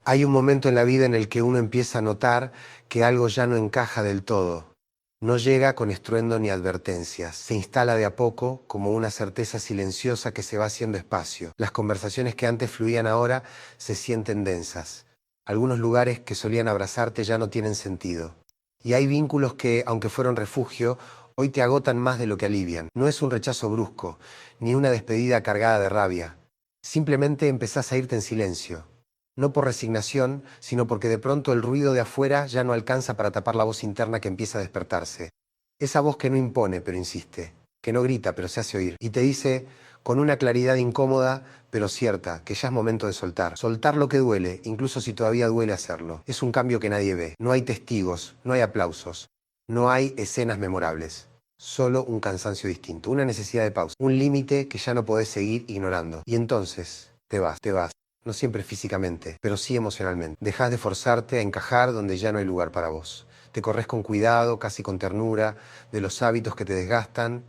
Hay un momento en la vida en el que uno empieza a notar que algo ya no encaja del todo. No llega con estruendo ni advertencias. Se instala de a poco como una certeza silenciosa que se va haciendo espacio. Las conversaciones que antes fluían ahora se sienten densas. Algunos lugares que solían abrazarte ya no tienen sentido. Y hay vínculos que, aunque fueron refugio, hoy te agotan más de lo que alivian. No es un rechazo brusco, ni una despedida cargada de rabia. Simplemente empezás a irte en silencio. No por resignación, sino porque de pronto el ruido de afuera ya no alcanza para tapar la voz interna que empieza a despertarse. Esa voz que no impone, pero insiste, que no grita, pero se hace oír, y te dice, con una claridad incómoda, pero cierta, que ya es momento de soltar. Soltar lo que duele, incluso si todavía duele hacerlo. Es un cambio que nadie ve. No hay testigos, no hay aplausos, no hay escenas memorables. Solo un cansancio distinto, una necesidad de pausa, un límite que ya no podés seguir ignorando. Y entonces, te vas. No siempre físicamente, pero sí emocionalmente. Dejas de forzarte a encajar donde ya no hay lugar para vos. Te corres con cuidado, casi con ternura, de los hábitos que te desgastan,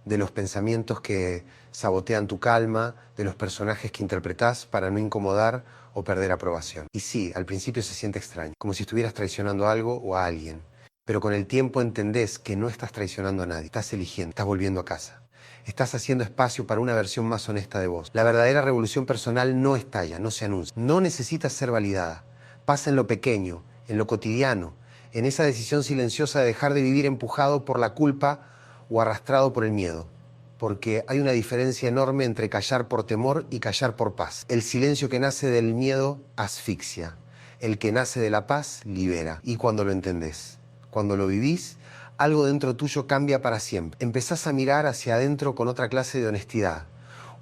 de los pensamientos que sabotean tu calma, de los personajes que interpretás para no incomodar o perder aprobación. Y sí, al principio se siente extraño, como si estuvieras traicionando algo o a alguien. Pero con el tiempo entendés que no estás traicionando a nadie, estás eligiendo, estás volviendo a casa. Estás haciendo espacio para una versión más honesta de vos. La verdadera revolución personal no estalla, no se anuncia. No necesita ser validada. Pasa en lo pequeño, en lo cotidiano, en esa decisión silenciosa de dejar de vivir empujado por la culpa o arrastrado por el miedo. Porque hay una diferencia enorme entre callar por temor y callar por paz. El silencio que nace del miedo asfixia. El que nace de la paz libera. Y cuando lo entendés, cuando lo vivís, algo dentro tuyo cambia para siempre. Empezás a mirar hacia adentro con otra clase de honestidad.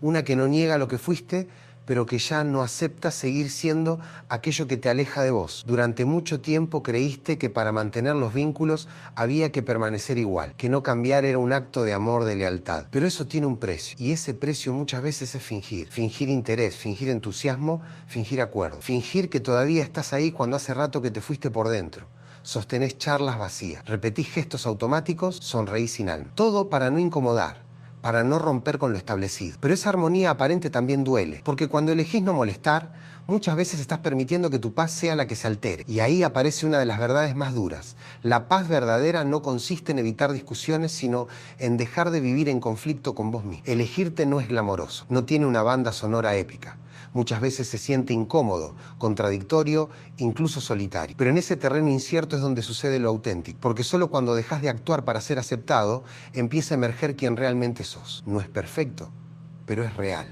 Una que no niega lo que fuiste, pero que ya no acepta seguir siendo aquello que te aleja de vos. Durante mucho tiempo creíste que para mantener los vínculos había que permanecer igual, que no cambiar era un acto de amor, de lealtad. Pero eso tiene un precio, y ese precio muchas veces es fingir. Fingir interés, fingir entusiasmo, fingir acuerdo. Fingir que todavía estás ahí cuando hace rato que te fuiste por dentro. Sostenés charlas vacías, repetís gestos automáticos, sonreís sin alma. Todo para no incomodar, para no romper con lo establecido. Pero esa armonía aparente también duele, porque cuando elegís no molestar, muchas veces estás permitiendo que tu paz sea la que se altere. Y ahí aparece una de las verdades más duras. La paz verdadera no consiste en evitar discusiones, sino en dejar de vivir en conflicto con vos mismo. Elegirte no es glamoroso, no tiene una banda sonora épica. Muchas veces se siente incómodo, contradictorio, incluso solitario. Pero en ese terreno incierto es donde sucede lo auténtico, porque solo cuando dejas de actuar para ser aceptado, empieza a emerger quien realmente sos. No es perfecto, pero es real.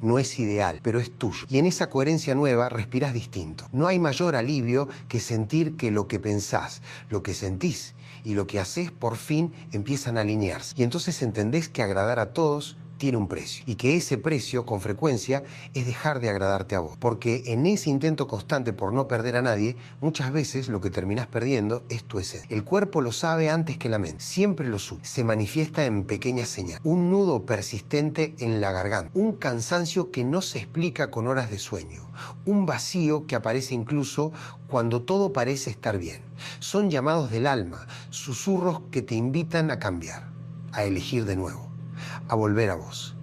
No es ideal, pero es tuyo. Y en esa coherencia nueva respirás distinto. No hay mayor alivio que sentir que lo que pensás, lo que sentís y lo que hacés por fin empiezan a alinearse. Y entonces entendés que agradar a todos tiene un precio, y que ese precio, con frecuencia, es dejar de agradarte a vos. Porque en ese intento constante por no perder a nadie, muchas veces lo que terminás perdiendo es tu esencia. El cuerpo lo sabe antes que la mente, siempre lo sube. Se manifiesta en pequeñas señales. Un nudo persistente en la garganta, un cansancio que no se explica con horas de sueño, un vacío que aparece incluso cuando todo parece estar bien. Son llamados del alma, susurros que te invitan a cambiar, a elegir de nuevo, a volver a vos.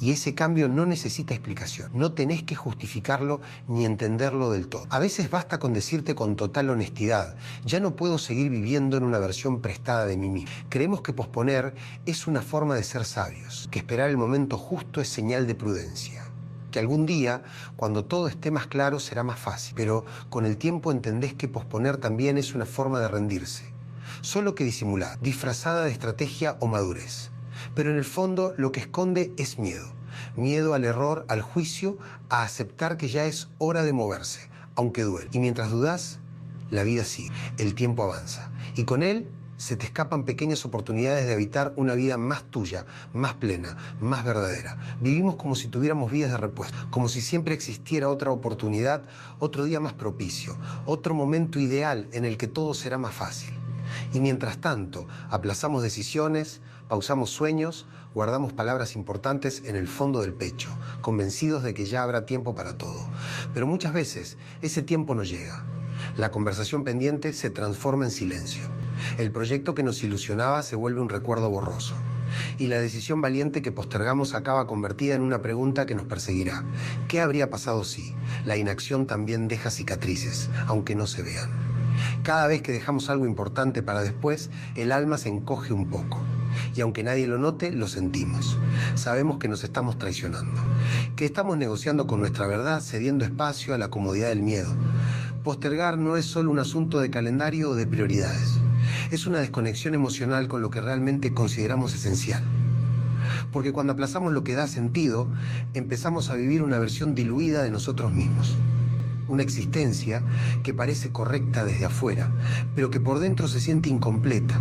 Y ese cambio no necesita explicación. No tenés que justificarlo ni entenderlo del todo. A veces basta con decirte con total honestidad: ya no puedo seguir viviendo en una versión prestada de mí mismo. Creemos que posponer es una forma de ser sabios, que esperar el momento justo es señal de prudencia, que algún día, cuando todo esté más claro, será más fácil. Pero con el tiempo entendés que posponer también es una forma de rendirse, solo que disimulada, disfrazada de estrategia o madurez. Pero en el fondo lo que esconde es miedo. Miedo al error, al juicio, a aceptar que ya es hora de moverse, aunque duele. Y mientras dudás, la vida sigue, el tiempo avanza. Y con él se te escapan pequeñas oportunidades de habitar una vida más tuya, más plena, más verdadera. Vivimos como si tuviéramos vidas de repuesto, como si siempre existiera otra oportunidad, otro día más propicio, otro momento ideal en el que todo será más fácil. Y mientras tanto, aplazamos decisiones, pausamos sueños, guardamos palabras importantes en el fondo del pecho, convencidos de que ya habrá tiempo para todo. Pero muchas veces ese tiempo no llega. La conversación pendiente se transforma en silencio. El proyecto que nos ilusionaba se vuelve un recuerdo borroso. Y la decisión valiente que postergamos acaba convertida en una pregunta que nos perseguirá. ¿Qué habría pasado si? La inacción también deja cicatrices, aunque no se vean. Cada vez que dejamos algo importante para después, el alma se encoge un poco. Y aunque nadie lo note, lo sentimos. Sabemos que nos estamos traicionando, que estamos negociando con nuestra verdad, cediendo espacio a la comodidad del miedo. Postergar no es solo un asunto de calendario o de prioridades. Es una desconexión emocional con lo que realmente consideramos esencial. Porque cuando aplazamos lo que da sentido, empezamos a vivir una versión diluida de nosotros mismos. Una existencia que parece correcta desde afuera, pero que por dentro se siente incompleta.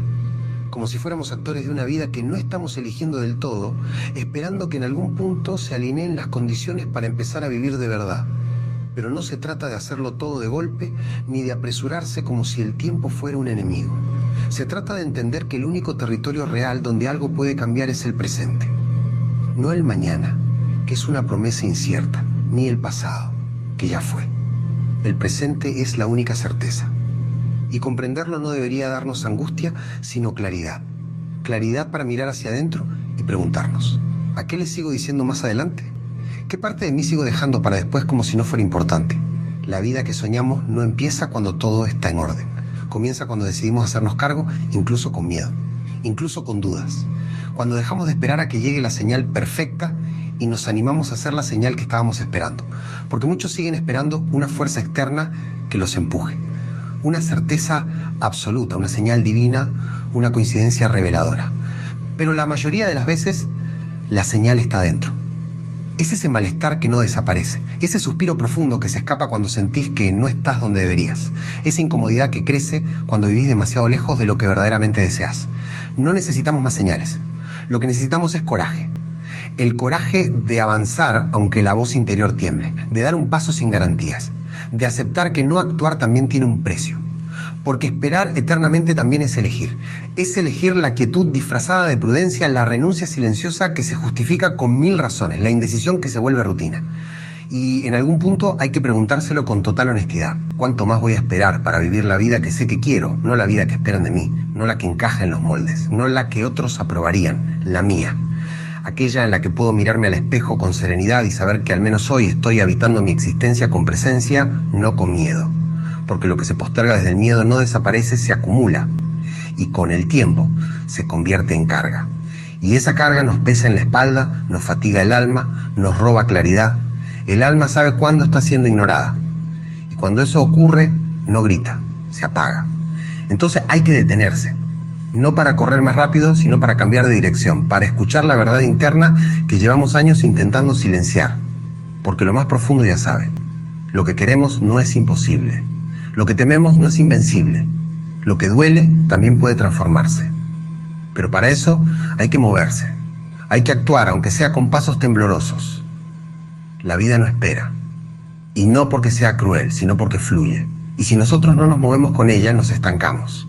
Como si fuéramos actores de una vida que no estamos eligiendo del todo, esperando que en algún punto se alineen las condiciones para empezar a vivir de verdad. Pero no se trata de hacerlo todo de golpe, ni de apresurarse como si el tiempo fuera un enemigo. Se trata de entender que el único territorio real donde algo puede cambiar es el presente. No el mañana, que es una promesa incierta, ni el pasado, que ya fue. El presente es la única certeza. Y comprenderlo no debería darnos angustia, sino claridad. Claridad para mirar hacia adentro y preguntarnos, ¿a qué le sigo diciendo más adelante? ¿Qué parte de mí sigo dejando para después como si no fuera importante? La vida que soñamos no empieza cuando todo está en orden. Comienza cuando decidimos hacernos cargo, incluso con miedo, incluso con dudas. Cuando dejamos de esperar a que llegue la señal perfecta y nos animamos a hacer la señal que estábamos esperando. Porque muchos siguen esperando una fuerza externa que los empuje. Una certeza absoluta, una señal divina, una coincidencia reveladora. Pero la mayoría de las veces, la señal está dentro. Es ese malestar que no desaparece, ese suspiro profundo que se escapa cuando sentís que no estás donde deberías, esa incomodidad que crece cuando vivís demasiado lejos de lo que verdaderamente deseas. No necesitamos más señales, lo que necesitamos es coraje. El coraje de avanzar aunque la voz interior tiemble, de dar un paso sin garantías, de aceptar que no actuar también tiene un precio. Porque esperar eternamente también es elegir. Es elegir la quietud disfrazada de prudencia, la renuncia silenciosa que se justifica con 1000 razones, la indecisión que se vuelve rutina. Y en algún punto hay que preguntárselo con total honestidad. ¿Cuánto más voy a esperar para vivir la vida que sé que quiero? No la vida que esperan de mí, no la que encaja en los moldes, no la que otros aprobarían, la mía. Aquella en la que puedo mirarme al espejo con serenidad y saber que al menos hoy estoy habitando mi existencia con presencia, no con miedo. Porque lo que se posterga desde el miedo no desaparece, se acumula. Y con el tiempo se convierte en carga. Y esa carga nos pesa en la espalda, nos fatiga el alma, nos roba claridad. El alma sabe cuándo está siendo ignorada. Y cuando eso ocurre, no grita, se apaga. Entonces hay que detenerse. No para correr más rápido, sino para cambiar de dirección, para escuchar la verdad interna que llevamos años intentando silenciar. Porque lo más profundo ya sabe, lo que queremos no es imposible. Lo que tememos no es invencible. Lo que duele también puede transformarse. Pero para eso hay que moverse. Hay que actuar, aunque sea con pasos temblorosos. La vida no espera. Y no porque sea cruel, sino porque fluye. Y si nosotros no nos movemos con ella, nos estancamos.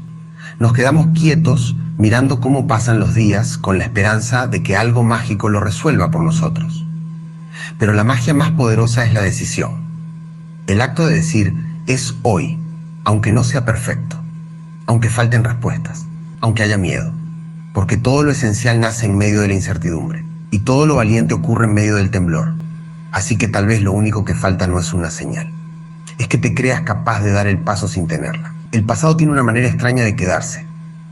Nos quedamos quietos mirando cómo pasan los días con la esperanza de que algo mágico lo resuelva por nosotros. Pero la magia más poderosa es la decisión. El acto de decir es hoy, aunque no sea perfecto, aunque falten respuestas, aunque haya miedo. Porque todo lo esencial nace en medio de la incertidumbre y todo lo valiente ocurre en medio del temblor. Así que tal vez lo único que falta no es una señal. Es que te creas capaz de dar el paso sin tenerla. El pasado tiene una manera extraña de quedarse.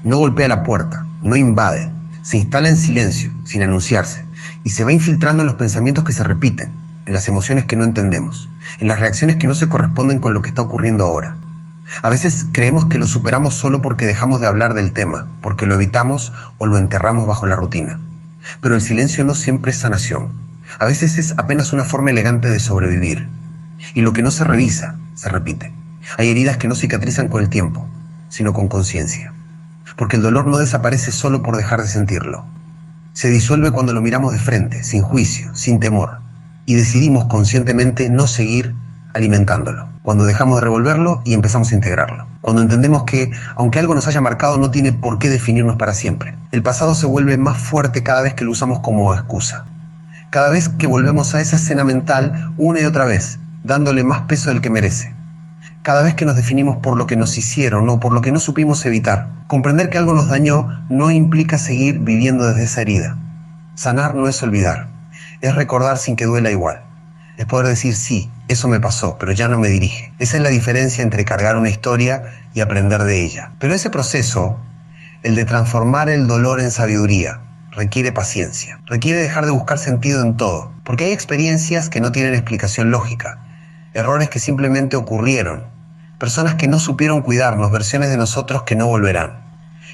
No golpea la puerta, no invade, se instala en silencio, sin anunciarse, y se va infiltrando en los pensamientos que se repiten, en las emociones que no entendemos, en las reacciones que no se corresponden con lo que está ocurriendo ahora. A veces creemos que lo superamos solo porque dejamos de hablar del tema, porque lo evitamos o lo enterramos bajo la rutina. Pero el silencio no siempre es sanación. A veces es apenas una forma elegante de sobrevivir. Y lo que no se revisa, se repite. Hay heridas que no cicatrizan con el tiempo, sino con conciencia. Porque el dolor no desaparece solo por dejar de sentirlo. Se disuelve cuando lo miramos de frente, sin juicio, sin temor. Y decidimos conscientemente no seguir alimentándolo. Cuando dejamos de revolverlo y empezamos a integrarlo. Cuando entendemos que, aunque algo nos haya marcado, no tiene por qué definirnos para siempre. El pasado se vuelve más fuerte cada vez que lo usamos como excusa. Cada vez que volvemos a esa escena mental una y otra vez, dándole más peso del que merece. cada vez que nos definimos por lo que nos hicieron o por lo que no supimos evitar. Comprender que algo nos dañó no implica seguir viviendo desde esa herida. Sanar no es olvidar, es recordar sin que duela igual. Es poder decir, sí, eso me pasó, pero ya no me dirige. Esa es la diferencia entre cargar una historia y aprender de ella. Pero ese proceso, el de transformar el dolor en sabiduría, requiere paciencia. Requiere dejar de buscar sentido en todo, porque hay experiencias que no tienen explicación lógica, errores que simplemente ocurrieron, personas que no supieron cuidarnos, versiones de nosotros que no volverán.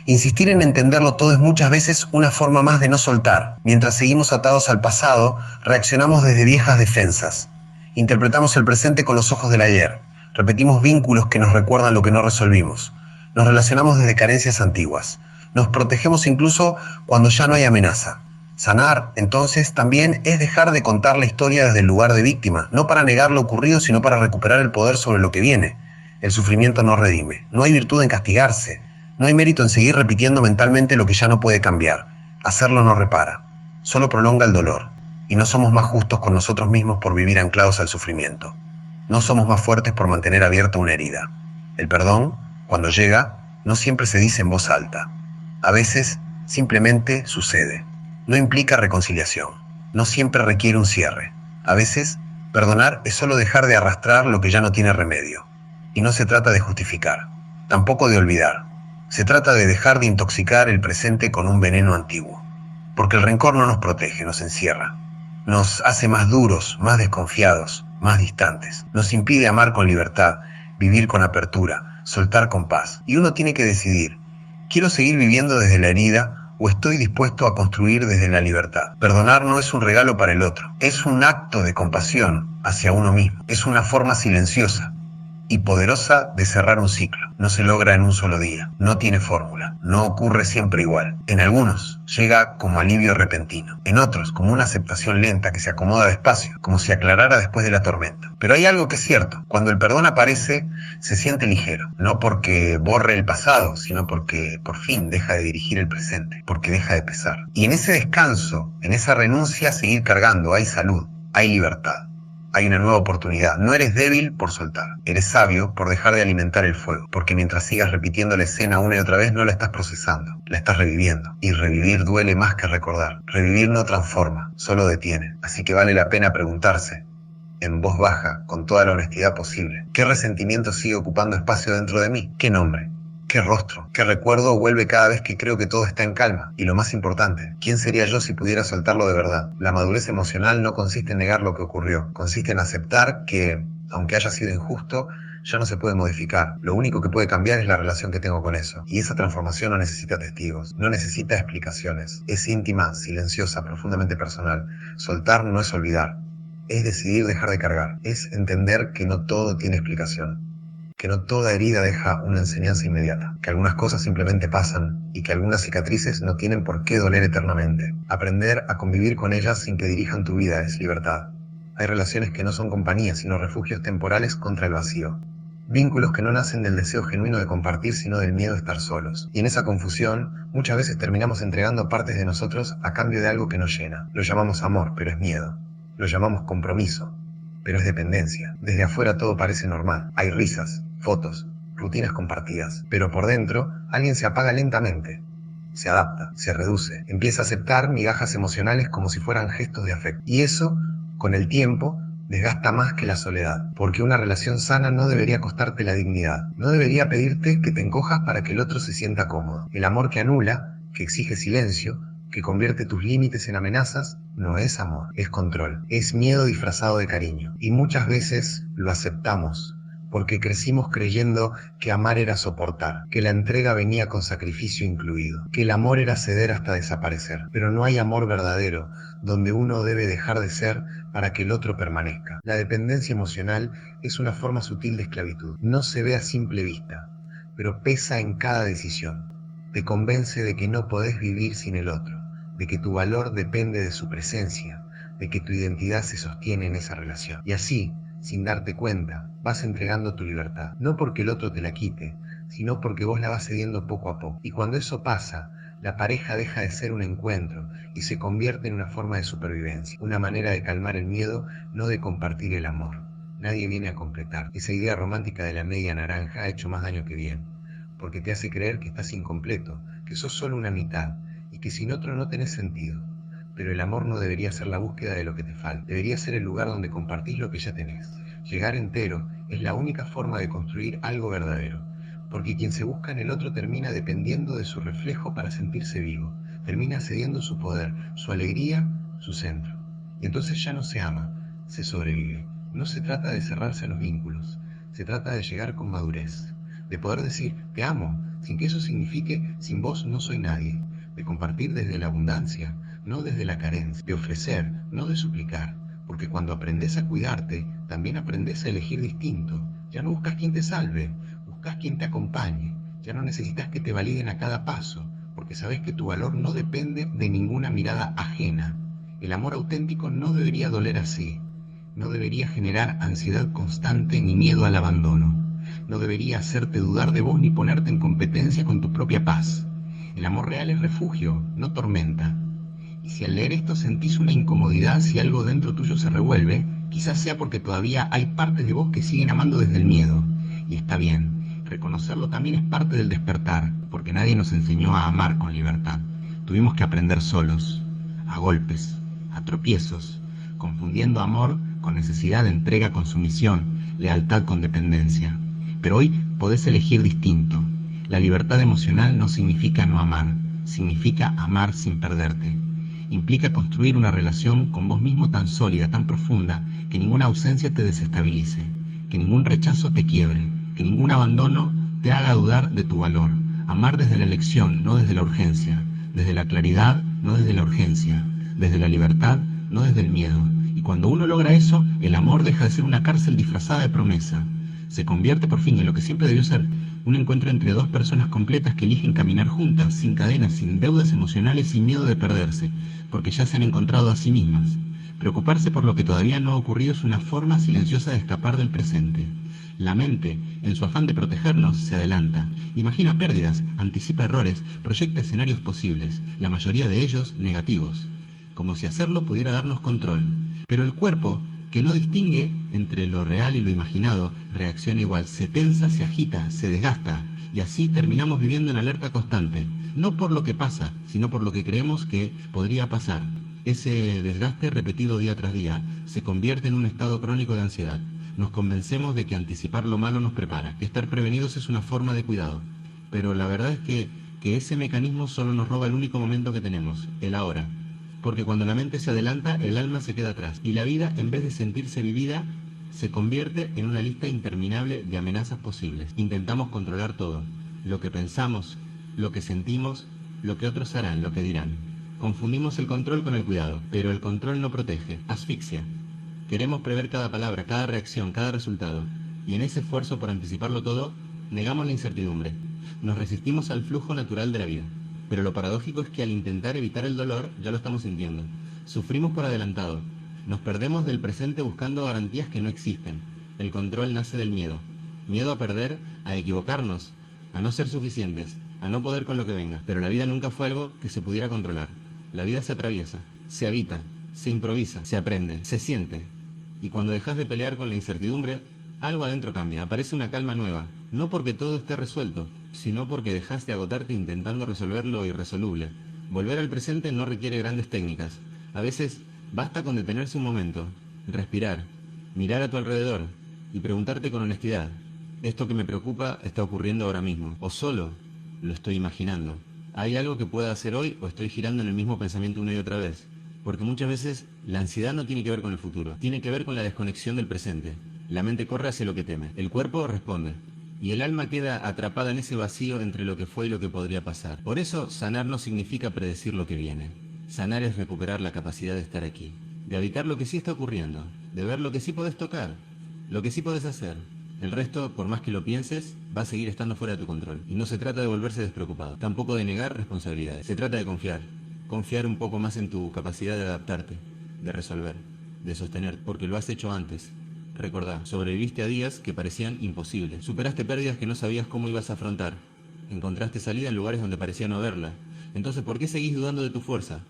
Insistir en entenderlo todo es muchas veces una forma más de no soltar. Mientras seguimos atados al pasado, reaccionamos desde viejas defensas. Interpretamos el presente con los ojos del ayer. Repetimos vínculos que nos recuerdan lo que no resolvimos. Nos relacionamos desde carencias antiguas. Nos protegemos incluso cuando ya no hay amenaza. Sanar, entonces, también es dejar de contar la historia desde el lugar de víctima, no para negar lo ocurrido, sino para recuperar el poder sobre lo que viene. El sufrimiento no redime. No hay virtud en castigarse. No hay mérito en seguir repitiendo mentalmente lo que ya no puede cambiar. Hacerlo no repara, solo prolonga el dolor. Y no somos más justos con nosotros mismos por vivir anclados al sufrimiento. No somos más fuertes por mantener abierta una herida. El perdón, cuando llega, no siempre se dice en voz alta. A veces, simplemente sucede. No implica reconciliación. No siempre requiere un cierre. A veces, perdonar es solo dejar de arrastrar lo que ya no tiene remedio. Y no se trata de justificar, tampoco de olvidar. Se trata de dejar de intoxicar el presente con un veneno antiguo. Porque el rencor no nos protege, nos encierra. Nos hace más duros, más desconfiados, más distantes. Nos impide amar con libertad, vivir con apertura, soltar con paz. Y uno tiene que decidir, ¿quiero seguir viviendo desde la herida o estoy dispuesto a construir desde la libertad? Perdonar no es un regalo para el otro, es un acto de compasión hacia uno mismo. Es una forma silenciosa y poderosa de cerrar un ciclo. No se logra en un solo día, no tiene fórmula, no ocurre siempre igual. En algunos llega como alivio repentino, en otros como una aceptación lenta que se acomoda despacio, como si aclarara después de la tormenta. Pero hay algo que es cierto, cuando el perdón aparece, se siente ligero, no porque borre el pasado, sino porque por fin deja de dirigir el presente, porque deja de pesar. Y en ese descanso, en esa renuncia a seguir cargando, hay salud, hay libertad. Hay una nueva oportunidad. No eres débil por soltar. Eres sabio por dejar de alimentar el fuego. Porque mientras sigas repitiendo la escena una y otra vez, no la estás procesando. La estás reviviendo. Y revivir duele más que recordar. Revivir no transforma, solo detiene. Así que vale la pena preguntarse, en voz baja, con toda la honestidad posible, ¿qué resentimiento sigue ocupando espacio dentro de mí? ¿Qué nombre? ¿Qué rostro? ¿Qué recuerdo vuelve cada vez que creo que todo está en calma? Y lo más importante, ¿quién sería yo si pudiera soltarlo de verdad? La madurez emocional no consiste en negar lo que ocurrió. Consiste en aceptar que, aunque haya sido injusto, ya no se puede modificar. Lo único que puede cambiar es la relación que tengo con eso. Y esa transformación no necesita testigos, no necesita explicaciones. Es íntima, silenciosa, profundamente personal. Soltar no es olvidar. Es decidir dejar de cargar. Es entender que no todo tiene explicación. Que no toda herida deja una enseñanza inmediata, que algunas cosas simplemente pasan y que algunas cicatrices no tienen por qué doler eternamente. Aprender a convivir con ellas sin que dirijan tu vida es libertad. Hay relaciones que no son compañía, sino refugios temporales contra el vacío. Vínculos que no nacen del deseo genuino de compartir, sino del miedo a estar solos. Y en esa confusión, muchas veces terminamos entregando partes de nosotros a cambio de algo que nos llena. Lo llamamos amor, pero es miedo. Lo llamamos compromiso, pero es dependencia. Desde afuera todo parece normal. Hay risas, fotos, rutinas compartidas. Pero por dentro, alguien se apaga lentamente. Se adapta, se reduce. Empieza a aceptar migajas emocionales como si fueran gestos de afecto. Y eso, con el tiempo, desgasta más que la soledad. Porque una relación sana no debería costarte la dignidad. No debería pedirte que te encojas para que el otro se sienta cómodo. El amor que anula, que exige silencio, que convierte tus límites en amenazas, no es amor, es control, es miedo disfrazado de cariño. Y muchas veces lo aceptamos, porque crecimos creyendo que amar era soportar, que la entrega venía con sacrificio incluido, que el amor era ceder hasta desaparecer. Pero no hay amor verdadero, donde uno debe dejar de ser para que el otro permanezca. La dependencia emocional es una forma sutil de esclavitud. No se ve a simple vista, pero pesa en cada decisión. Te convence de que no podés vivir sin el otro, de que tu valor depende de su presencia, de que tu identidad se sostiene en esa relación. Y así, sin darte cuenta, vas entregando tu libertad. No porque el otro te la quite, sino porque vos la vas cediendo poco a poco. Y cuando eso pasa, la pareja deja de ser un encuentro y se convierte en una forma de supervivencia, una manera de calmar el miedo, no de compartir el amor. nadie viene a completar. Esa idea romántica de la media naranja ha hecho más daño que bien, porque te hace creer que estás incompleto, que sos solo una mitad, y que sin otro no tenés sentido. Pero el amor no debería ser la búsqueda de lo que te falta, debería ser el lugar donde compartís lo que ya tenés. Llegar entero es la única forma de construir algo verdadero, porque quien se busca en el otro termina dependiendo de su reflejo para sentirse vivo, termina cediendo su poder, su alegría, su centro. Y entonces ya no se ama, se sobrevive. No se trata de cerrarse a los vínculos, se trata de llegar con madurez, de poder decir te amo, sin que eso signifique sin vos no soy nadie, de compartir desde la abundancia, no desde la carencia, de ofrecer, no de suplicar, porque cuando aprendes a cuidarte, también aprendes a elegir distinto. Ya no buscas quien te salve, buscas quien te acompañe. Ya no necesitas que te validen a cada paso, porque sabes que tu valor no depende de ninguna mirada ajena. El amor auténtico no debería doler así. No debería generar ansiedad constante ni miedo al abandono. No debería hacerte dudar de vos ni ponerte en competencia con tu propia paz. El amor real es refugio, no tormenta. Y si al leer esto sentís una incomodidad, si algo dentro tuyo se revuelve, quizás sea porque todavía hay partes de vos que siguen amando desde el miedo. Y está bien, reconocerlo también es parte del despertar, porque nadie nos enseñó a amar con libertad. Tuvimos que aprender solos, a golpes, a tropiezos, confundiendo amor con necesidad de entrega con sumisión, lealtad con dependencia. Pero hoy podés elegir distinto. La libertad emocional no significa no amar, significa amar sin perderte. Implica construir una relación con vos mismo tan sólida, tan profunda, que ninguna ausencia te desestabilice, que ningún rechazo te quiebre, que ningún abandono te haga dudar de tu valor. Amar desde la elección, no desde la urgencia, desde la claridad, no desde la urgencia, desde la libertad, no desde el miedo. Y cuando uno logra eso, el amor deja de ser una cárcel disfrazada de promesa. Se convierte por fin en lo que siempre debió ser, un encuentro entre dos personas completas que eligen caminar juntas, sin cadenas, sin deudas emocionales, sin miedo de perderse, porque ya se han encontrado a sí mismas. Preocuparse por lo que todavía no ha ocurrido es una forma silenciosa de escapar del presente. La mente, en su afán de protegernos, se adelanta. Imagina pérdidas, anticipa errores, proyecta escenarios posibles, la mayoría de ellos negativos, como si hacerlo pudiera darnos control. Pero el cuerpo, que no distingue entre lo real y lo imaginado, reacciona igual, se tensa, se agita, se desgasta, y así terminamos viviendo en alerta constante, no por lo que pasa, sino por lo que creemos que podría pasar. Ese desgaste repetido día tras día se convierte en un estado crónico de ansiedad. Nos convencemos de que anticipar lo malo nos prepara, que estar prevenidos es una forma de cuidado. Pero la verdad es que ese mecanismo solo nos roba el único momento que tenemos, el ahora. Porque cuando la mente se adelanta, el alma se queda atrás. Y la vida, en vez de sentirse vivida, se convierte en una lista interminable de amenazas posibles. Intentamos controlar todo. Lo que pensamos, lo que sentimos, lo que otros harán, lo que dirán. Confundimos el control con el cuidado, pero el control no protege, asfixia. Queremos prever cada palabra, cada reacción, cada resultado. Y en ese esfuerzo por anticiparlo todo, negamos la incertidumbre. Nos resistimos al flujo natural de la vida. Pero lo paradójico es que al intentar evitar el dolor, ya lo estamos sintiendo. Sufrimos por adelantado. Nos perdemos del presente buscando garantías que no existen. El control nace del miedo. Miedo a perder, a equivocarnos, a no ser suficientes, a no poder con lo que venga. Pero la vida nunca fue algo que se pudiera controlar. La vida se atraviesa, se habita, se improvisa, se aprende, se siente. Y cuando dejas de pelear con la incertidumbre, algo adentro cambia, aparece una calma nueva. No porque todo esté resuelto, sino porque dejas de agotarte intentando resolver lo irresoluble. Volver al presente no requiere grandes técnicas. A veces basta con detenerse un momento, respirar, mirar a tu alrededor y preguntarte con honestidad, ¿esto que me preocupa está ocurriendo ahora mismo? ¿O solo lo estoy imaginando? ¿Hay algo que pueda hacer hoy o estoy girando en el mismo pensamiento una y otra vez? Porque muchas veces la ansiedad no tiene que ver con el futuro, tiene que ver con la desconexión del presente. La mente corre hacia lo que teme, el cuerpo responde. Y el alma queda atrapada en ese vacío entre lo que fue y lo que podría pasar. Por eso, sanar no significa predecir lo que viene. Sanar es recuperar la capacidad de estar aquí, de habitar lo que sí está ocurriendo, de ver lo que sí podés tocar, lo que sí podés hacer. El resto, por más que lo pienses, va a seguir estando fuera de tu control. Y no se trata de volverse despreocupado, tampoco de negar responsabilidades. Se trata de confiar. Confiar un poco más en tu capacidad de adaptarte, de resolver, de sostener, porque lo has hecho antes. Recordá, sobreviviste a días que parecían imposibles. Superaste pérdidas que no sabías cómo ibas a afrontar. Encontraste salida en lugares donde parecía no haberla. Entonces, ¿por qué seguís dudando de tu fuerza?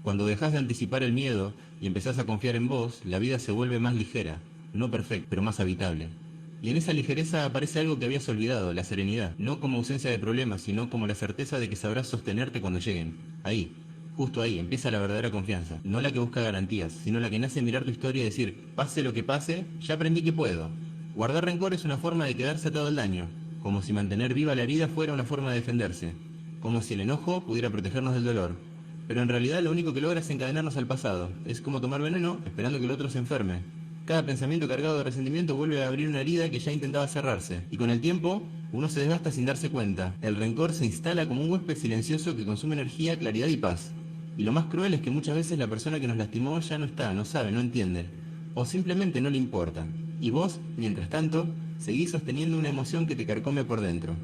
Cuando dejás de anticipar el miedo y empezás a confiar en vos, la vida se vuelve más ligera. no perfecto, pero más habitable. Y en esa ligereza aparece algo que habías olvidado, la serenidad, no como ausencia de problemas, sino como la certeza de que sabrás sostenerte cuando lleguen. Ahí, justo ahí, empieza la verdadera confianza, no la que busca garantías, sino la que nace en mirar tu historia y decir, pase lo que pase, ya aprendí que puedo. Guardar rencor es una forma de quedarse atado al daño, como si mantener viva la herida fuera una forma de defenderse, como si el enojo pudiera protegernos del dolor. Pero en realidad lo único que logra es encadenarnos al pasado, es como tomar veneno esperando que el otro se enferme. Cada pensamiento cargado de resentimiento vuelve a abrir una herida que ya intentaba cerrarse, y con el tiempo, uno se desgasta sin darse cuenta. El rencor se instala como un huésped silencioso que consume energía, claridad y paz. Y lo más cruel es que muchas veces la persona que nos lastimó ya no está, no sabe, no entiende, o simplemente no le importa. Y vos, mientras tanto, seguís sosteniendo una emoción que te carcome por dentro.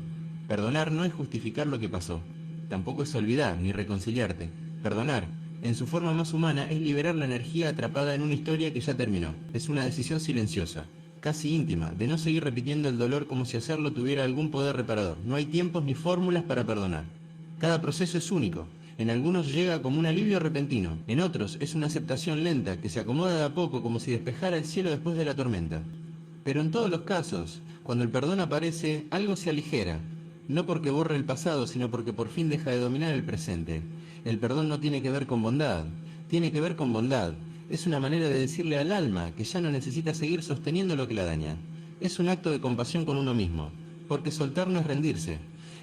Perdonar no es justificar lo que pasó, tampoco es olvidar ni reconciliarte. Perdonar, en su forma más humana, es liberar la energía atrapada en una historia que ya terminó. Es una decisión silenciosa, casi íntima, de no seguir repitiendo el dolor como si hacerlo tuviera algún poder reparador. No hay tiempos ni fórmulas para perdonar. Cada proceso es único. En algunos llega como un alivio repentino, en otros es una aceptación lenta que se acomoda de a poco como si despejara el cielo después de la tormenta. Pero en todos los casos, cuando el perdón aparece, algo se aligera, no porque borre el pasado, sino porque por fin deja de dominar el presente. El perdón no tiene que ver con bondad, tiene que ver con bondad. Es una manera de decirle al alma que ya no necesita seguir sosteniendo lo que la daña. Es un acto de compasión con uno mismo, porque soltar no es rendirse,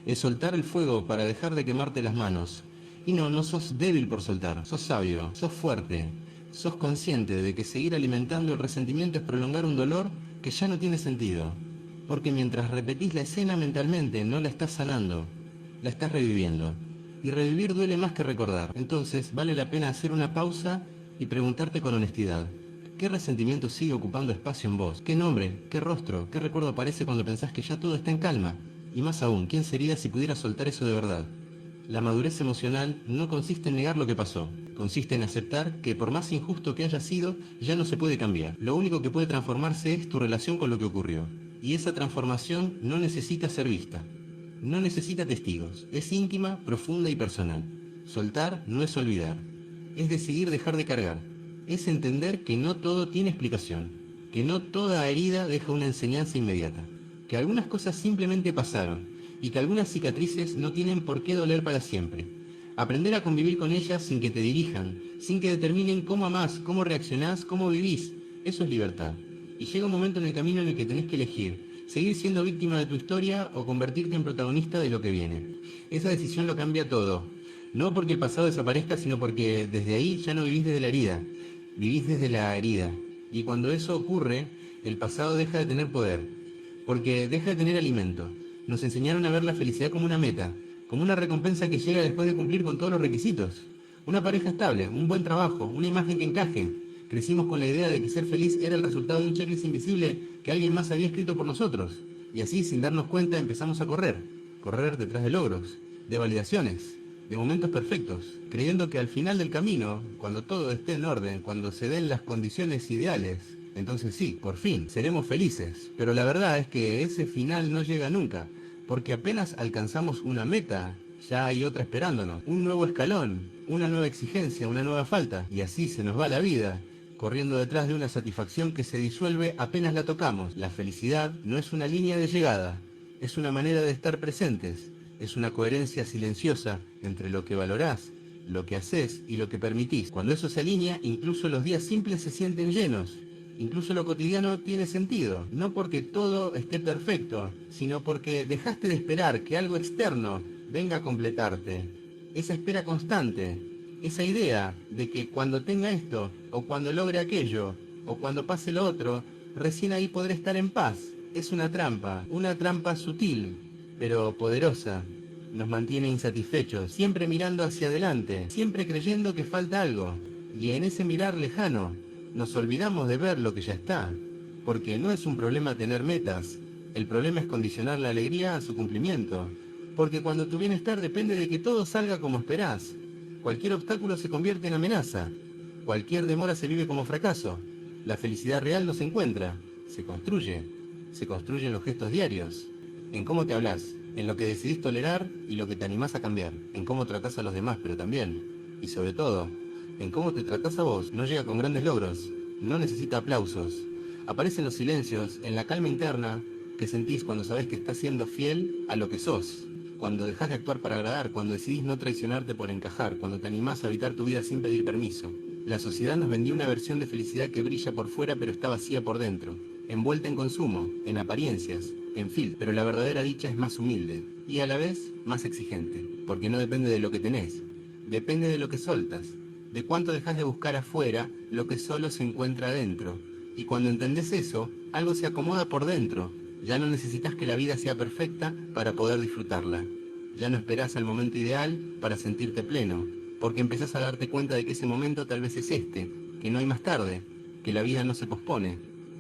es soltar el fuego para dejar de quemarte las manos. Y no, no sos débil por soltar, sos sabio, sos fuerte, sos consciente de que seguir alimentando el resentimiento es prolongar un dolor que ya no tiene sentido. Porque mientras repetís la escena mentalmente, no la estás sanando, la estás reviviendo. Y revivir duele más que recordar. Entonces vale la pena hacer una pausa y preguntarte con honestidad. ¿Qué resentimiento sigue ocupando espacio en vos? ¿Qué nombre, qué rostro, qué recuerdo aparece cuando pensás que ya todo está en calma? Y más aún, ¿quién sería si pudiera soltar eso de verdad? La madurez emocional no consiste en negar lo que pasó, consiste en aceptar que por más injusto que haya sido, ya no se puede cambiar. Lo único que puede transformarse es tu relación con lo que ocurrió. Y esa transformación no necesita ser vista, no necesita testigos, es íntima, profunda y personal. Soltar no es olvidar, es decidir dejar de cargar, es entender que no todo tiene explicación, que no toda herida deja una enseñanza inmediata, que algunas cosas simplemente pasaron y que algunas cicatrices no tienen por qué doler para siempre. Aprender a convivir con ellas sin que te dirijan, sin que determinen cómo amás, cómo reaccionás, cómo vivís, eso es libertad. Y llega un momento en el camino en el que tenés que elegir, seguir siendo víctima de tu historia o convertirte en protagonista de lo que viene. Esa decisión lo cambia todo. No porque el pasado desaparezca, sino porque desde ahí ya no vivís desde la herida, vivís desde la herida. Y cuando eso ocurre, el pasado deja de tener poder, porque deja de tener alimento. Nos enseñaron a ver la felicidad como una meta, como una recompensa que llega después de cumplir con todos los requisitos. Una pareja estable, un buen trabajo, una imagen que encaje. Crecimos con la idea de que ser feliz era el resultado de un checklist invisible que alguien más había escrito por nosotros. Y así, sin darnos cuenta, empezamos a correr detrás de logros, de validaciones, de momentos perfectos, creyendo que al final del camino, cuando todo esté en orden, cuando se den las condiciones ideales, entonces sí, por fin, seremos felices. Pero la verdad es que ese final no llega nunca, porque apenas alcanzamos una meta, ya hay otra esperándonos, un nuevo escalón, una nueva exigencia, una nueva falta, y así se nos va la vida, corriendo detrás de una satisfacción que se disuelve apenas la tocamos. La felicidad no es una línea de llegada, es una manera de estar presentes, es una coherencia silenciosa entre lo que valorás, lo que haces y lo que permitís. Cuando eso se alinea, incluso los días simples se sienten llenos. Incluso lo cotidiano tiene sentido, no porque todo esté perfecto, sino porque dejaste de esperar que algo externo venga a completarte. Esa espera constante, esa idea de que cuando tenga esto, o cuando logre aquello, o cuando pase lo otro, recién ahí podré estar en paz. Es una trampa sutil, pero poderosa. Nos mantiene insatisfechos, siempre mirando hacia adelante, siempre creyendo que falta algo. Y en ese mirar lejano, nos olvidamos de ver lo que ya está, porque no es un problema tener metas, el problema es condicionar la alegría a su cumplimiento, porque cuando tu bienestar depende de que todo salga como esperás, cualquier obstáculo se convierte en amenaza, cualquier demora se vive como fracaso, la felicidad real no se encuentra, se construye en los gestos diarios, en cómo te hablas, en lo que decidís tolerar y lo que te animás a cambiar, en cómo tratás a los demás, pero también, y sobre todo, en cómo te tratás a vos. No llega con grandes logros, no necesita aplausos. Aparece en los silencios, en la calma interna que sentís cuando sabés que estás siendo fiel a lo que sos. Cuando dejás de actuar para agradar, cuando decidís no traicionarte por encajar, cuando te animás a habitar tu vida sin pedir permiso. La sociedad nos vendió una versión de felicidad que brilla por fuera pero está vacía por dentro, envuelta en consumo, en apariencias, en filtros. Pero la verdadera dicha es más humilde y a la vez más exigente, porque no depende de lo que tenés, depende de lo que soltas, de cuánto dejás de buscar afuera lo que solo se encuentra adentro. Y cuando entendés eso, algo se acomoda por dentro. Ya no necesitas que la vida sea perfecta para poder disfrutarla. Ya no esperás al momento ideal para sentirte pleno, porque empezás a darte cuenta de que ese momento tal vez es este, que no hay más tarde, que la vida no se pospone,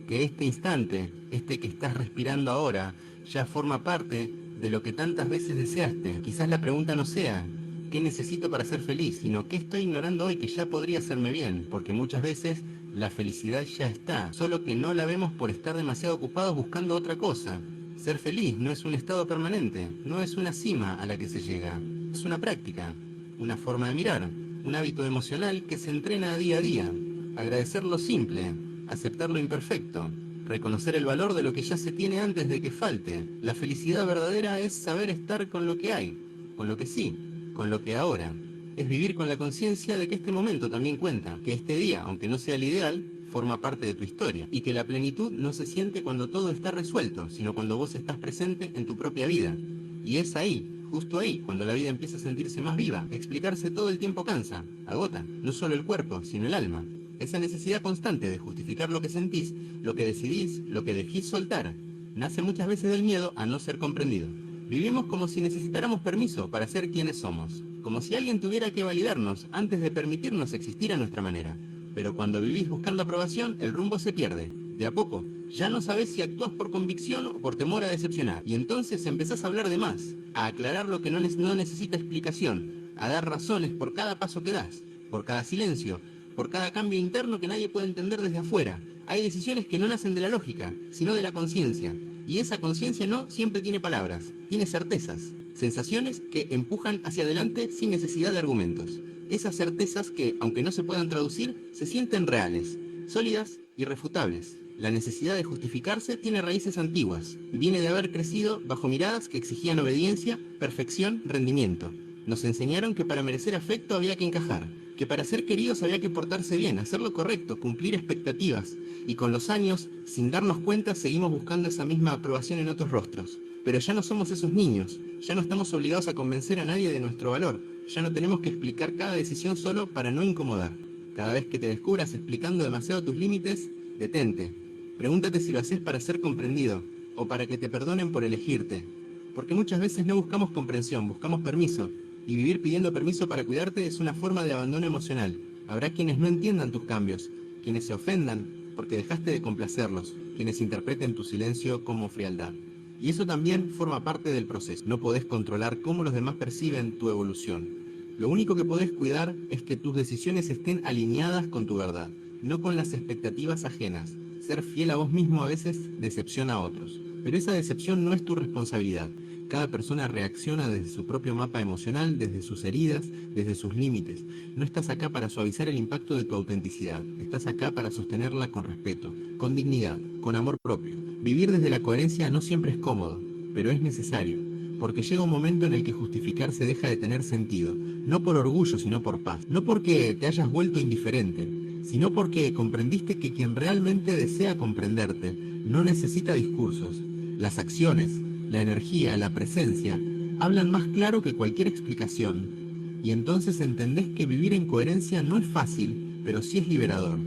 que este instante, este que estás respirando ahora, ya forma parte de lo que tantas veces deseaste. Quizás la pregunta no sea, ¿qué necesito para ser feliz? Sino, ¿qué estoy ignorando hoy que ya podría hacerme bien? Porque muchas veces la felicidad ya está, solo que no la vemos por estar demasiado ocupados buscando otra cosa. Ser feliz no es un estado permanente, no es una cima a la que se llega, es una práctica, una forma de mirar, un hábito emocional que se entrena día a día. Agradecer lo simple, aceptar lo imperfecto, reconocer el valor de lo que ya se tiene antes de que falte. La felicidad verdadera es saber estar con lo que hay, con lo que sí, con lo que ahora. Es vivir con la conciencia de que este momento también cuenta, que este día, aunque no sea el ideal, forma parte de tu historia, y que la plenitud no se siente cuando todo está resuelto, sino cuando vos estás presente en tu propia vida. Y es ahí, justo ahí, cuando la vida empieza a sentirse más viva. Explicarse todo el tiempo cansa, agota, no solo el cuerpo, sino el alma. Esa necesidad constante de justificar lo que sentís, lo que decidís, lo que dejís soltar, nace muchas veces del miedo a no ser comprendido. Vivimos como si necesitáramos permiso para ser quienes somos, como si alguien tuviera que validarnos antes de permitirnos existir a nuestra manera. Pero cuando vivís buscando aprobación, el rumbo se pierde. De a poco, ya no sabés si actúas por convicción o por temor a decepcionar. Y entonces empezás a hablar de más, a aclarar lo que no necesita explicación, a dar razones por cada paso que das, por cada silencio, por cada cambio interno que nadie puede entender desde afuera. Hay decisiones que no nacen de la lógica, sino de la conciencia. Y esa conciencia no siempre tiene palabras, tiene certezas, sensaciones que empujan hacia adelante sin necesidad de argumentos. Esas certezas que, aunque no se puedan traducir, se sienten reales, sólidas, irrefutables. La necesidad de justificarse tiene raíces antiguas. Viene de haber crecido bajo miradas que exigían obediencia, perfección, rendimiento. Nos enseñaron que para merecer afecto había que encajar, que para ser queridos había que portarse bien, hacer lo correcto, cumplir expectativas. Y con los años, sin darnos cuenta, seguimos buscando esa misma aprobación en otros rostros. Pero ya no somos esos niños, ya no estamos obligados a convencer a nadie de nuestro valor, ya no tenemos que explicar cada decisión solo para no incomodar. Cada vez que te descubras explicando demasiado tus límites, detente. Pregúntate si lo haces para ser comprendido o para que te perdonen por elegirte. Porque muchas veces no buscamos comprensión, buscamos permiso. Y vivir pidiendo permiso para cuidarte es una forma de abandono emocional. Habrá quienes no entiendan tus cambios, quienes se ofendan porque dejaste de complacerlos, quienes interpreten tu silencio como frialdad. Y eso también forma parte del proceso. No podés controlar cómo los demás perciben tu evolución. Lo único que podés cuidar es que tus decisiones estén alineadas con tu verdad, no con las expectativas ajenas. Ser fiel a vos mismo a veces decepciona a otros, pero esa decepción no es tu responsabilidad. Cada persona reacciona desde su propio mapa emocional, desde sus heridas, desde sus límites. No estás acá para suavizar el impacto de tu autenticidad. Estás acá para sostenerla con respeto, con dignidad, con amor propio. Vivir desde la coherencia no siempre es cómodo, pero es necesario, porque llega un momento en el que justificarse deja de tener sentido, no por orgullo, sino por paz. No porque te hayas vuelto indiferente, sino porque comprendiste que quien realmente desea comprenderte no necesita discursos. Las acciones, la energía, la presencia, hablan más claro que cualquier explicación. Y entonces entendés que vivir en coherencia no es fácil, pero sí es liberador.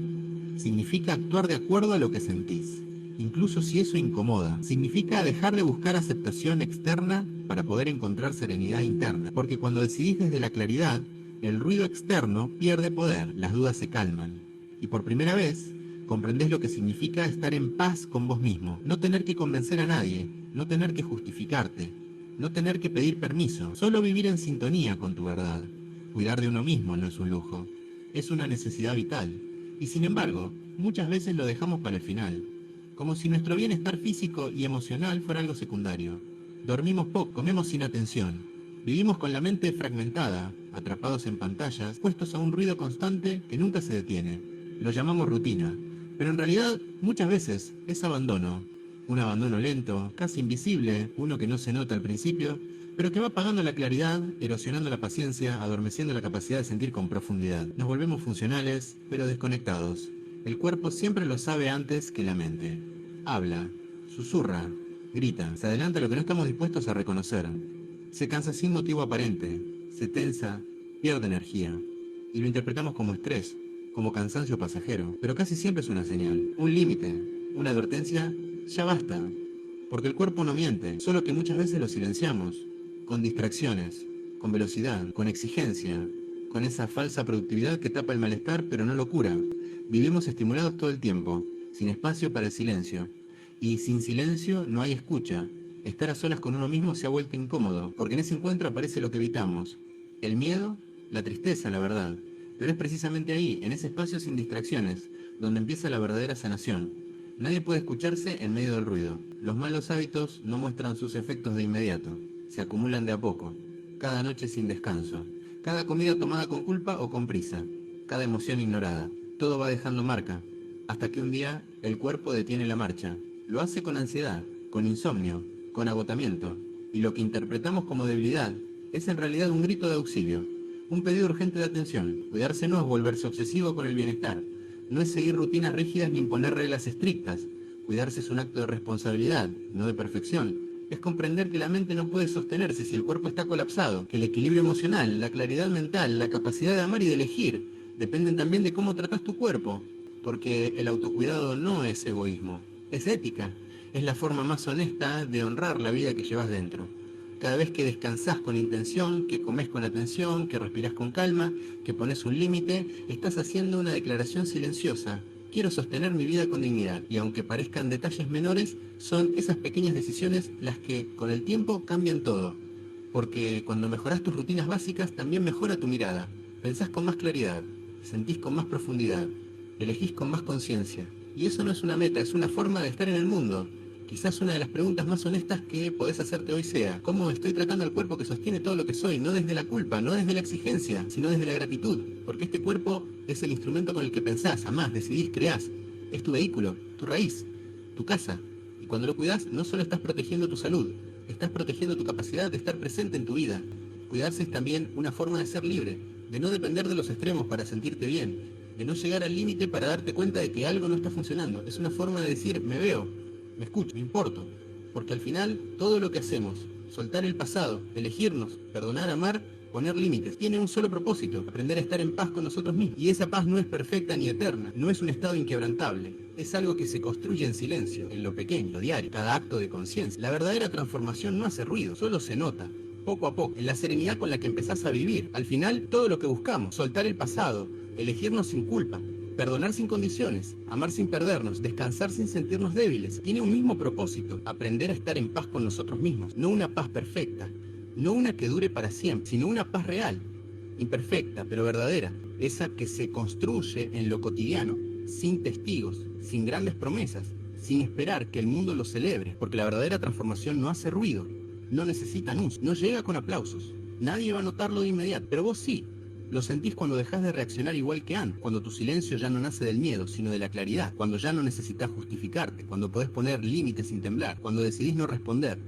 Significa actuar de acuerdo a lo que sentís, incluso si eso incomoda. Significa dejar de buscar aceptación externa para poder encontrar serenidad interna. Porque cuando decidís desde la claridad, el ruido externo pierde poder, las dudas se calman. Y por primera vez, comprendés lo que significa estar en paz con vos mismo, no tener que convencer a nadie, no tener que justificarte, no tener que pedir permiso, solo vivir en sintonía con tu verdad. Cuidar de uno mismo no es un lujo, es una necesidad vital. Y sin embargo, muchas veces lo dejamos para el final, como si nuestro bienestar físico y emocional fuera algo secundario. Dormimos poco, comemos sin atención, vivimos con la mente fragmentada, atrapados en pantallas, puestos a un ruido constante que nunca se detiene. Lo llamamos rutina, Pero en realidad, muchas veces es abandono. Un abandono lento, casi invisible, uno que no se nota al principio, pero que va apagando la claridad, erosionando la paciencia, adormeciendo la capacidad de sentir con profundidad. Nos volvemos funcionales, pero desconectados. El cuerpo siempre lo sabe antes que la mente. Habla, susurra, grita, se adelanta a lo que no estamos dispuestos a reconocer. Se cansa sin motivo aparente, se tensa, pierde energía. Y lo interpretamos como estrés, como cansancio pasajero. Pero casi siempre es una señal, un límite, una advertencia. Ya basta, porque el cuerpo no miente, solo que muchas veces lo silenciamos, con distracciones, con velocidad, con exigencia, con esa falsa productividad que tapa el malestar pero no lo cura. Vivimos estimulados todo el tiempo, sin espacio para el silencio. Y sin silencio no hay escucha. Estar a solas con uno mismo se ha vuelto incómodo, porque en ese encuentro aparece lo que evitamos. El miedo, la tristeza, la verdad. Pero es precisamente ahí, en ese espacio sin distracciones, donde empieza la verdadera sanación. Nadie puede escucharse en medio del ruido. Los malos hábitos no muestran sus efectos de inmediato. Se acumulan de a poco. Cada noche sin descanso. Cada comida tomada con culpa o con prisa. Cada emoción ignorada. Todo va dejando marca. Hasta que un día el cuerpo detiene la marcha. Lo hace con ansiedad, con insomnio, con agotamiento. Y lo que interpretamos como debilidad es en realidad un grito de auxilio. Un pedido urgente de atención. Cuidarse no es volverse obsesivo con el bienestar. No es seguir rutinas rígidas ni imponer reglas estrictas. Cuidarse es un acto de responsabilidad, no de perfección. Es comprender que la mente no puede sostenerse si el cuerpo está colapsado, que el equilibrio emocional, la claridad mental, la capacidad de amar y de elegir, dependen también de cómo tratas tu cuerpo. Porque el autocuidado no es egoísmo, es ética. Es la forma más honesta de honrar la vida que llevas dentro. Cada vez que descansás con intención, que comes con atención, que respirás con calma, que pones un límite, estás haciendo una declaración silenciosa. Quiero sostener mi vida con dignidad. Y aunque parezcan detalles menores, son esas pequeñas decisiones las que con el tiempo cambian todo. Porque cuando mejorás tus rutinas básicas, también mejora tu mirada. Pensás con más claridad, sentís con más profundidad, elegís con más conciencia. Y eso no es una meta, es una forma de estar en el mundo. Quizás una de las preguntas más honestas que podés hacerte hoy sea: ¿cómo estoy tratando al cuerpo que sostiene todo lo que soy? No desde la culpa, no desde la exigencia, sino desde la gratitud. Porque este cuerpo es el instrumento con el que pensás, amás, decidís, creás. Es tu vehículo, tu raíz, tu casa. Y cuando lo cuidás, no solo estás protegiendo tu salud, estás protegiendo tu capacidad de estar presente en tu vida. Cuidarse es también una forma de ser libre, de no depender de los extremos para sentirte bien, de no llegar al límite para darte cuenta de que algo no está funcionando. Es una forma de decir: me veo, me escucho, me importo. Porque al final, todo lo que hacemos, soltar el pasado, elegirnos, perdonar, amar, poner límites, tiene un solo propósito: aprender a estar en paz con nosotros mismos. Y esa paz no es perfecta ni eterna, no es un estado inquebrantable. Es algo que se construye en silencio, en lo pequeño, lo diario, cada acto de conciencia. La verdadera transformación no hace ruido, solo se nota, poco a poco, en la serenidad con la que empezás a vivir. Al final, todo lo que buscamos: soltar el pasado, elegirnos sin culpa, perdonar sin condiciones, amar sin perdernos, descansar sin sentirnos débiles. Tiene un mismo propósito: aprender a estar en paz con nosotros mismos. No una paz perfecta, no una que dure para siempre, sino una paz real, imperfecta, pero verdadera. Esa que se construye en lo cotidiano, sin testigos, sin grandes promesas, sin esperar que el mundo lo celebre. Porque la verdadera transformación no hace ruido, no necesita anuncios, no llega con aplausos. Nadie va a notarlo de inmediato, pero vos sí. Lo sentís cuando dejás de reaccionar igual que antes, cuando tu silencio ya no nace del miedo, sino de la claridad, cuando ya no necesitas justificarte, cuando podés poner límites sin temblar, cuando decidís no responder,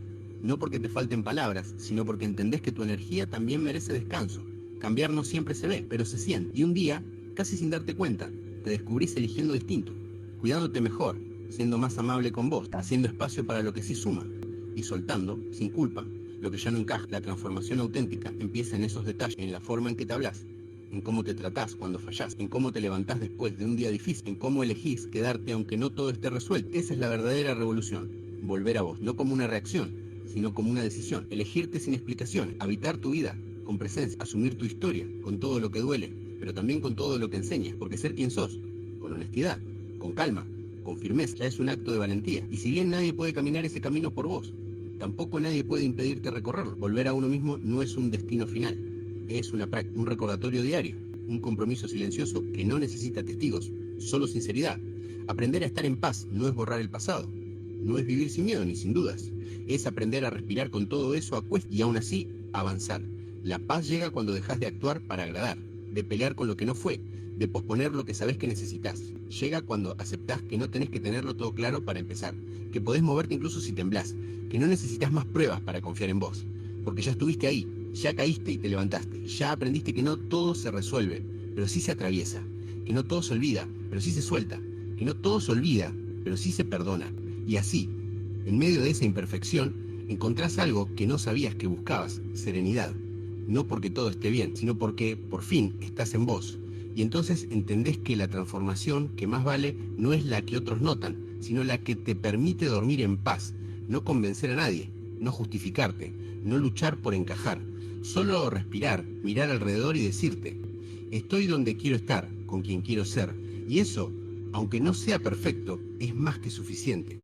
no porque te falten palabras, sino porque entendés que tu energía también merece descanso. Cambiar no siempre se ve, pero se siente. Y un día, casi sin darte cuenta, te descubrís eligiendo distinto, cuidándote mejor, siendo más amable con vos, haciendo espacio para lo que sí suma, y soltando, sin culpa, lo que ya no encaja. La transformación auténtica empieza en esos detalles, en la forma en que te hablas, en cómo te tratás cuando fallás, en cómo te levantás después de un día difícil, en cómo elegís quedarte aunque no todo esté resuelto. Esa es la verdadera revolución: volver a vos, no como una reacción, sino como una decisión. Elegirte sin explicación, habitar tu vida con presencia, asumir tu historia con todo lo que duele, pero también con todo lo que enseña. Porque ser quien sos, con honestidad, con calma, con firmeza, ya es un acto de valentía. Y si bien nadie puede caminar ese camino por vos, tampoco nadie puede impedirte recorrerlo. Volver a uno mismo no es un destino final, es una práctica, un recordatorio diario, un compromiso silencioso que no necesita testigos, solo sinceridad. Aprender a estar en paz no es borrar el pasado, no es vivir sin miedo ni sin dudas, es aprender a respirar con todo eso a cuestas y aún así avanzar. La paz llega cuando dejas de actuar para agradar, de pelear con lo que no fue, de posponer lo que sabés que necesitas. Llega cuando aceptás que no tenés que tenerlo todo claro para empezar, que podés moverte incluso si temblás, que no necesitas más pruebas para confiar en vos, porque ya estuviste ahí, ya caíste y te levantaste, ya aprendiste que no todo se resuelve, pero sí se atraviesa, que no todo se olvida, pero sí se suelta, que no todo se olvida, pero sí se perdona. Y así, en medio de esa imperfección, encontrás algo que no sabías que buscabas, serenidad. No porque todo esté bien, sino porque por fin estás en vos. Y entonces entendés que la transformación que más vale no es la que otros notan, sino la que te permite dormir en paz, no convencer a nadie, no justificarte, no luchar por encajar, solo respirar, mirar alrededor y decirte, estoy donde quiero estar, con quien quiero ser, y eso, aunque no sea perfecto, es más que suficiente.